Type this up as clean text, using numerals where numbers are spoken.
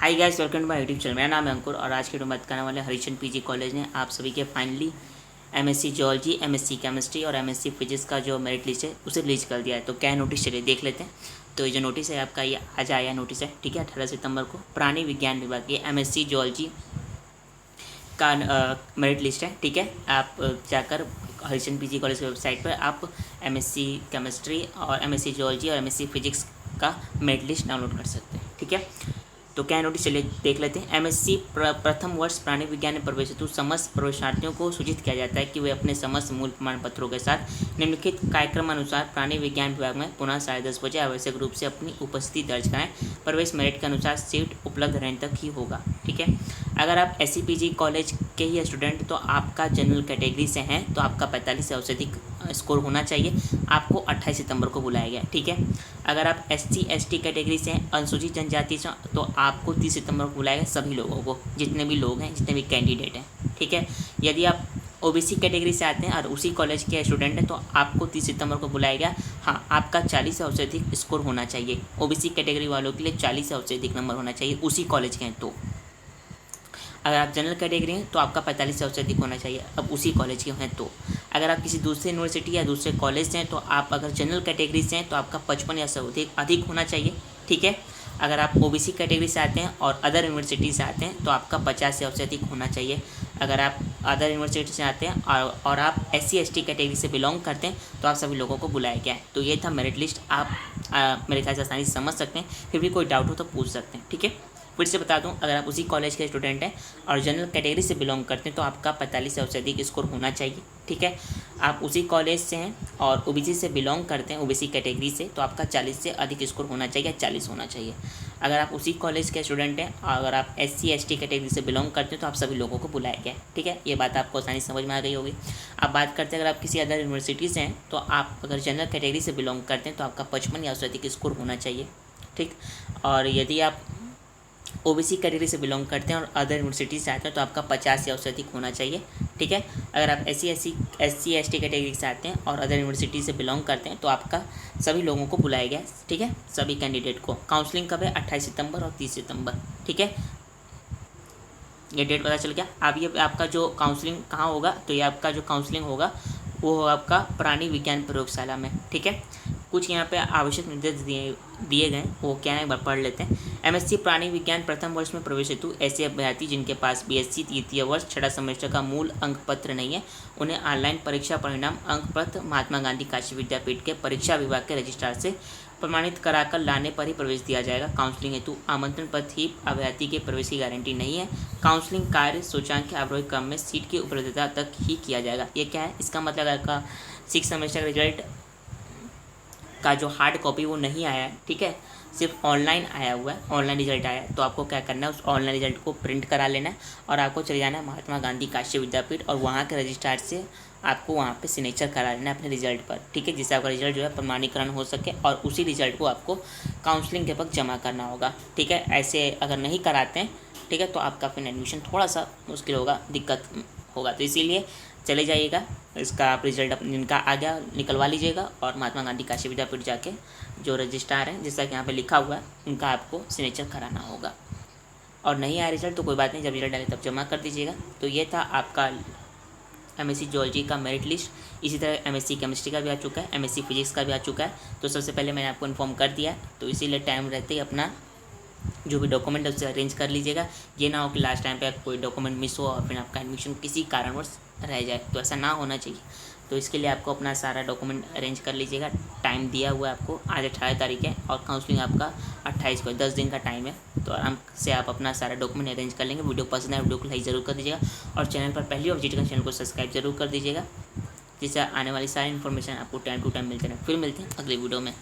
Hi guys, welcome to my YouTube channel. मेरा नाम है अंकुर और आज की वीडियो में बात करने वाले हरिचंद पीजी कॉलेज ने आप सभी के finally MSc geology, MSc chemistry और एमएससी फिजिक्स का जो मेरिट लिस्ट है उसे रिलीज कर दिया है। तो क्या नोटिस, चलिए देख लेते हैं। तो ये जो नोटिस है आपका, ये आज आया नोटिस है, ठीक है, 18 सितंबर को। प्राणी विज्ञान विभाग की एमएससी जियोलॉजी का मेरिट लिस्ट है, ठीक है। आप जाकर हरिचंद पीजी कॉलेज की वेबसाइट पर आप एमएससी केमिस्ट्री और एमएससी जियोलॉजी और एमएससी फिजिक्स का मेरिट लिस्ट डाउनलोड कर सकते हैं, ठीक है। तो क्या नोटिस, चलिए देख लेते हैं। एमएससी प्रथम वर्ष प्राणी विज्ञान में प्रवेश हेतु समस्त प्रवेशार्थियों को सूचित किया जाता है कि वे अपने समस्त मूल प्रमाण पत्रों के साथ निम्नलिखित कार्यक्रम अनुसार प्राणी विज्ञान विभाग में पुनः 10:30 बजे आवश्यक रूप से अपनी उपस्थिति दर्ज कराएं। प्रवेश मेरिट के अनुसार सीट उपलब्ध रहने तक ही होगा, ठीक है। अगर आप एससीपीजी कॉलेज के ही स्टूडेंट तो आपका जनरल कैटेगरी से हैं तो आपका 45 से अधिक स्कोर होना चाहिए। आपको 28 सितंबर को बुलाया गया, ठीक है। अगर आप एससी एसटी कैटेगरी से हैं, अनुसूचित जनजाति से, तो आपको 30 सितंबर को बुलाया गया, सभी लोगों को, जितने भी लोग हैं, जितने भी कैंडिडेट हैं, ठीक है। यदि आप ओबीसी कैटेगरी से आते हैं और उसी कॉलेज के स्टूडेंट हैं तो आपको 30 सितंबर को बुलाया गया। हाँ, आपका 40 से अधिक स्कोर होना चाहिए। ओबीसी कैटेगरी वालों के लिए 40 से अधिक नंबर होना चाहिए उसी कॉलेज के हैं तो। अगर आप जनरल कैटेगरी हैं तो आपका 45 से अधिक होना चाहिए, अब उसी कॉलेज के हैं तो। अगर आप किसी दूसरे यूनिवर्सिटी या दूसरे कॉलेज से हैं तो आप अगर जनरल कैटेगरी से हैं तो आपका 55 या से अधिक होना चाहिए, ठीक है। अगर आप ओबीसी कैटेगरी से आते हैं और अदर यूनिवर्सिटी से आते हैं तो आपका 50 से अधिक होना चाहिए। अगर आप अदर यूनिवर्सिटी से आते हैं और आप एससी एसटी कैटेगरी से बिलोंग करते हैं तो आप सभी लोगों को बुलाया गया है। तो ये था मेरिट लिस्ट। आप मेरे ख्याल से आसानी से समझ सकते हैं, फिर भी कोई डाउट हो तो पूछ सकते हैं, ठीक है। फिर से बता दूं, अगर आप उसी कॉलेज के स्टूडेंट हैं और जनरल कैटेगरी से बिलोंग करते हैं तो आपका 45 से अधिक स्कोर होना चाहिए, ठीक है। आप उसी कॉलेज से हैं और ओबीसी से बिलोंग करते हैं, ओबीसी कैटेगरी से, तो आपका 40 से अधिक स्कोर होना चाहिए, 40 होना चाहिए। अगर आप उसी कॉलेज के स्टूडेंट हैं और अगर आप एससी एसटी कैटेगरी से बिलोंग करते हैं तो आप सभी लोगों को बुलाया गया है, ठीक है। ये बात आपको आसानी समझ में आ गई होगी। अब बात करते हैं, अगर आप किसी अदर यूनिवर्सिटी से हैं तो आप अगर जनरल कैटेगरी से बिलोंग करते हैं तो आपका 55 या उससे अधिक स्कोर होना चाहिए, ठीक। और यदि आप ओबीसी कैटेगरी से बिलोंग करते हैं और अदर यूनिवर्सिटी से आते हैं तो आपका 50 या उससे अधिक होना चाहिए, ठीक है। अगर आप एससी एसटी कैटेगरी से आते हैं और अदर यूनिवर्सिटी से बिलोंग करते हैं तो आपका सभी लोगों को बुलाया गया है, ठीक है, सभी कैंडिडेट को। काउंसलिंग कब है? 28 सितंबर और 30 सितंबर, ठीक है। ये डेट पता चल गया। अब ये आपका जो काउंसलिंग कहाँ होगा, तो ये आपका जो काउंसलिंग होगा वो होगा आपका प्राणी विज्ञान प्रयोगशाला में, ठीक है। कुछ यहाँ पे आवश्यक निर्देश दिए गए, वो क्या है, एक बार पढ़ लेते हैं। एमएससी प्राणी विज्ञान प्रथम वर्ष में प्रवेश हेतु ऐसे अभ्यर्थी जिनके पास बीएससी तृतीय वर्ष 6 सेमेस्टर का मूल अंक पत्र नहीं है, उन्हें ऑनलाइन परीक्षा परिणाम अंक पत्र महात्मा गांधी काशी विद्यापीठ के परीक्षा विभाग के रजिस्ट्रार से प्रमाणित कराकर लाने पर ही प्रवेश दिया जाएगा। काउंसलिंग हेतु आमंत्रण पत्र ही अभ्यर्थी के प्रवेश की गारंटी नहीं है। काउंसलिंग कार्य सूचांक के आरोही क्रम में सीट की उपलब्धता तक ही किया जाएगा। ये क्या है? इसका मतलब अगर का 6 सेमेस्टर का रिजल्ट का जो हार्ड कॉपी वो नहीं आया है, ठीक है, सिर्फ ऑनलाइन आया हुआ है, ऑनलाइन रिजल्ट आया है, तो आपको क्या करना है, उस ऑनलाइन रिजल्ट को प्रिंट करा लेना है और आपको चले जाना है महात्मा गांधी काशी विद्यापीठ और वहाँ के रजिस्ट्रार से आपको वहाँ पे सिग्नेचर करा लेना है अपने रिजल्ट पर, ठीक है, जिससे आपका रिजल्ट जो है प्रमाणीकरण हो सके और उसी रिजल्ट को आपको काउंसलिंग के वक्त जमा करना होगा, ठीक है। ऐसे अगर नहीं कराते हैं, ठीक है, तो आपका फिर एडमिशन थोड़ा सा मुश्किल होगा, दिक्कत होगा। तो इसीलिए चले जाइएगा, इसका आप रिजल्ट जिनका आ गया निकलवा लीजिएगा और महात्मा गांधी काशी विद्यापीठ जाके जो रजिस्ट्रार हैं, जैसा कि यहाँ पे लिखा हुआ है, उनका आपको सिग्नेचर कराना होगा। और नहीं आया रिजल्ट तो कोई बात नहीं, जब रिजल्ट आए तब जमा कर दीजिएगा। तो ये था आपका एमएससी जियोलॉजी का मेरिट लिस्ट। इसी तरह एमएससी केमिस्ट्री का भी आ चुका है, एमएससी फिजिक्स का भी आ चुका है। तो सबसे पहले मैंने आपको इन्फॉर्म कर दिया, तो इसीलिए टाइम रहते ही अपना जो भी डॉक्यूमेंट है उसे अरेंज कर लीजिएगा। ये ना हो कि लास्ट टाइम पे कोई डॉक्यूमेंट मिस हो और फिर आपका एडमिशन किसी कारणवश रह जाए, तो ऐसा ना होना चाहिए। तो इसके लिए आपको अपना सारा डॉक्यूमेंट अरेंज कर लीजिएगा। टाइम दिया हुआ है आपको, आज 18 तारीख है और काउंसलिंग आपका 28 को, 10 दिन का टाइम है। तो आराम से आप अपना सारा डॉक्यूमेंट अरेंज कर लेंगे। वीडियो पसंद है वीडियो को लाइक ज़रूर कर दीजिएगा और चैनल पर पहली बार विजिट कर चैनल को सब्सक्राइब जरूर कर दीजिएगा, जिससे आने वाली सारी इन्फॉर्मेशन आपको टाइम टू टाइम मिलते रहे। फिर मिलते हैं अगले वीडियो में।